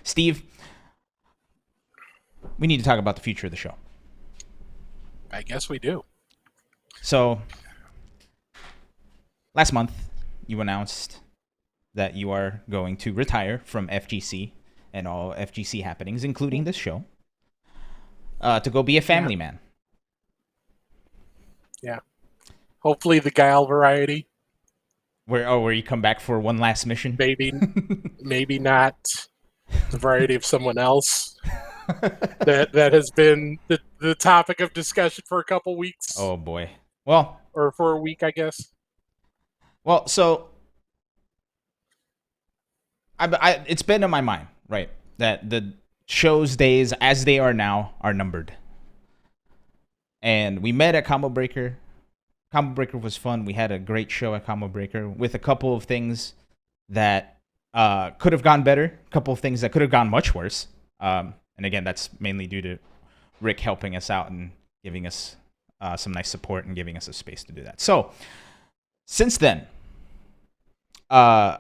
Steve, we need to talk about the future of the show. I guess we do. So, last month, you announced that you are going to retire from FGC and all FGC happenings, including this show, to go be a family man. Yeah. Hopefully the Guile variety. Where you come back for one last mission? Maybe not the variety of someone else. that has been the topic of discussion for a couple weeks. Oh boy. Well, or for a week, I guess. Well, so it's been in my mind, right, that the show's days as they are now are numbered. And we met at Combo Breaker. Combo Breaker was fun. We had a great show at Combo Breaker with a couple of things that could have gone better, a couple of things that could have gone much worse. And again, that's mainly due to Rick helping us out and giving us some nice support and giving us a space to do that. So, since then, at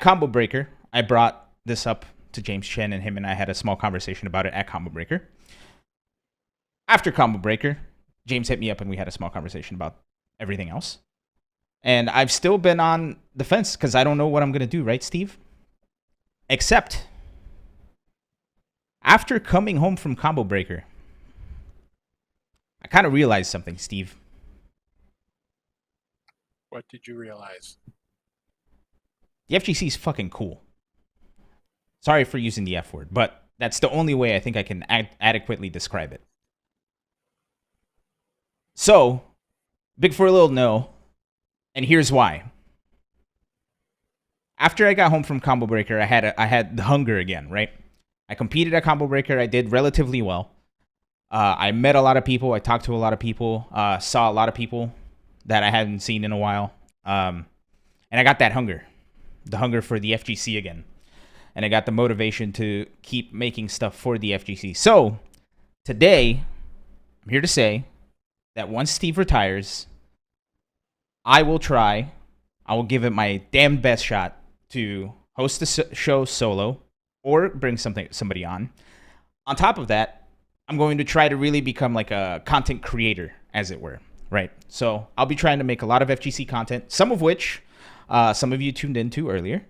Combo Breaker, I brought this up to James Chen, and him and I had a small conversation about it at Combo Breaker. After Combo Breaker, James hit me up and we had a small conversation about everything else. And I've still been on the fence because I don't know what I'm going to do, right, Steve? Except, after coming home from Combo Breaker, I kind of realized something, Steve. What did you realize? The FGC is fucking cool. Sorry for using the F word, but that's the only way I think I can adequately describe it. So, big for a little no, and here's why. After I got home from Combo Breaker, I had the hunger again, right? I competed at Combo Breaker. I did relatively well. I met a lot of people. I talked to a lot of people. Saw a lot of people that I hadn't seen in a while. And I got that hunger. The hunger for the FGC again. And I got the motivation to keep making stuff for the FGC. So, today, I'm here to say that once Steve retires, I will give it my damn best shot to host the show solo or bring somebody on. On top of that, I'm going to try to really become like a content creator, as it were, right? So I'll be trying to make a lot of FGC content, some of which some of you tuned into earlier.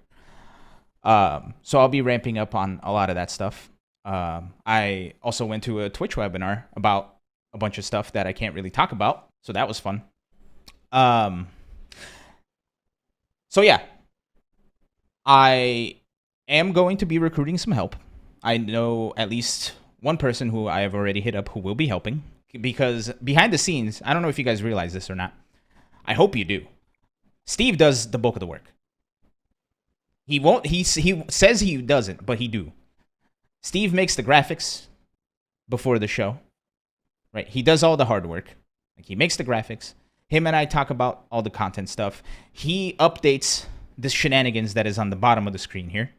So I'll be ramping up on a lot of that stuff. I also went to a Twitch webinar about a bunch of stuff that I can't really talk about, so that was fun. So yeah, I am going to be recruiting some help. I know at least one person who I have already hit up who will be helping, because behind the scenes, I don't know if you guys realize this or not. I hope you do. Steve does the bulk of the work. He won't. He says he doesn't, but he do. Steve makes the graphics before the show, right? He does all the hard work. Like, he makes the graphics. Him and I talk about all the content stuff. He updates the shenanigans that is on the bottom of the screen here.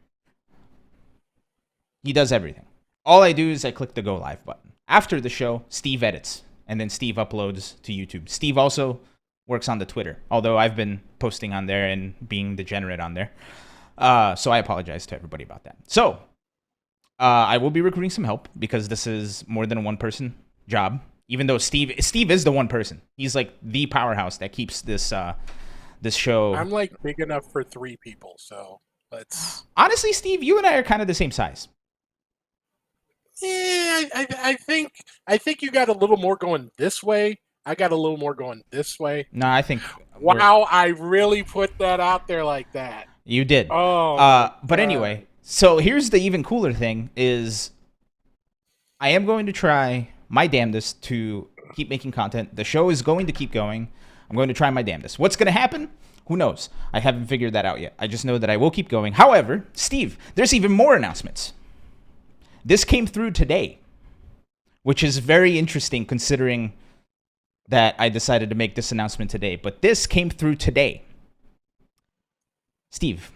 He does everything. All I do is I click the go live button. After the show, Steve edits, and then Steve uploads to YouTube. Steve also works on the Twitter, although I've been posting on there and being degenerate on there. So I apologize to everybody about that. So I will be recruiting some help because this is more than a one-person job. Even though Steve is the one person, he's like the powerhouse that keeps this show. I'm like big enough for 3 people, so let's. Honestly, Steve, you and I are kind of the same size. Yeah, I think you got a little more going this way. I got a little more going this way. No, I think. Wow, I really put that out there like that. You did. Oh. But anyway, so here's the even cooler thing is I am going to try my damnedest to keep making content. The show is going to keep going. I'm going to try my damnedest. What's going to happen? Who knows? I haven't figured that out yet. I just know that I will keep going. However, Steve, there's even more announcements. This came through today, which is very interesting considering that I decided to make this announcement today. But this came through today. Steve,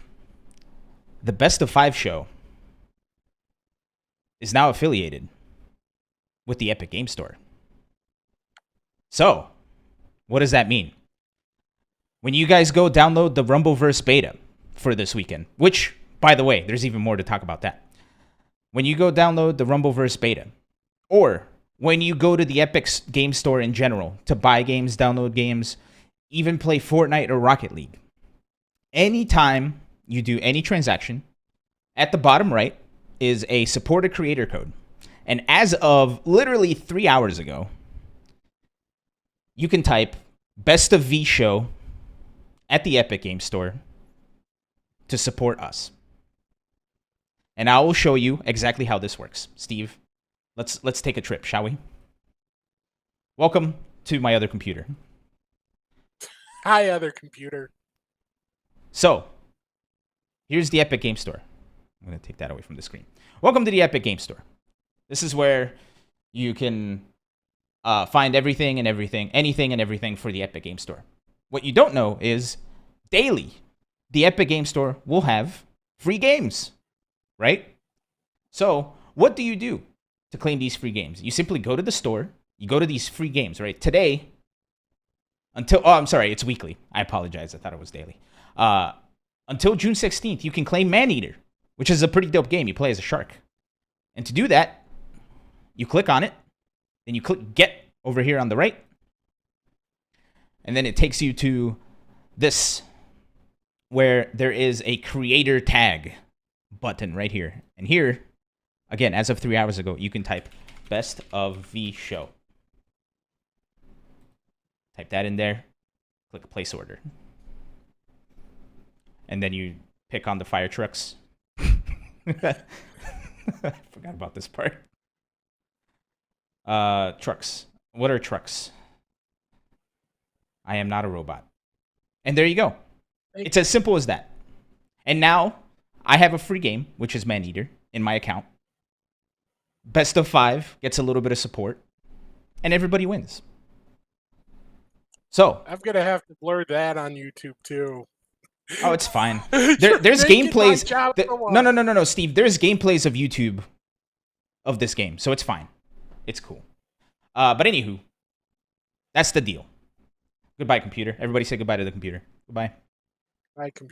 the Best of 5 show is now affiliated with the Epic Game Store. So, what does that mean? When you guys go download the Rumbleverse beta for this weekend, which, by the way, there's even more to talk about that. When you go download the Rumbleverse beta, or when you go to the Epic Game Store in general to buy games, download games, even play Fortnite or Rocket League, anytime you do any transaction, at the bottom right is a support a creator code. And as of literally 3 hours ago, you can type Best of V Show at the Epic Game Store to support us. And I will show you exactly how this works. Steve, let's take a trip, shall we? Welcome to my other computer. Hi, other computer. So, here's the Epic Game Store. I'm going to take that away from the screen. Welcome to the Epic Game Store. This is where you can find anything and everything for the Epic Game Store. What you don't know is daily, the Epic Game Store will have free games, right? So, what do you do to claim these free games? You simply go to the store, you go to these free games, right? Today, I'm sorry, it's weekly. I apologize. I thought it was daily. Until June 16th, you can claim Maneater, which is a pretty dope game. You play as a shark. And to do that, you click on it, then you click Get over here on the right, and then it takes you to this, where there is a creator tag button right here. And here, again, as of 3 hours ago, you can type Best of V Show. Type that in there, click place order. And then you pick on the fire trucks. I forgot about this part. Trucks. What are trucks? I am not a robot. And there you go. It's as simple as that. And now I have a free game, which is Maneater, in my account. Best of 5 gets a little bit of support, and everybody wins. So I'm gonna have to blur that on YouTube too. oh, it's fine. There's gameplays. No, Steve. There's gameplays of YouTube of this game, so it's fine. It's cool. But anywho, that's the deal. Goodbye, computer. Everybody say goodbye to the computer. Goodbye. Bye, computer.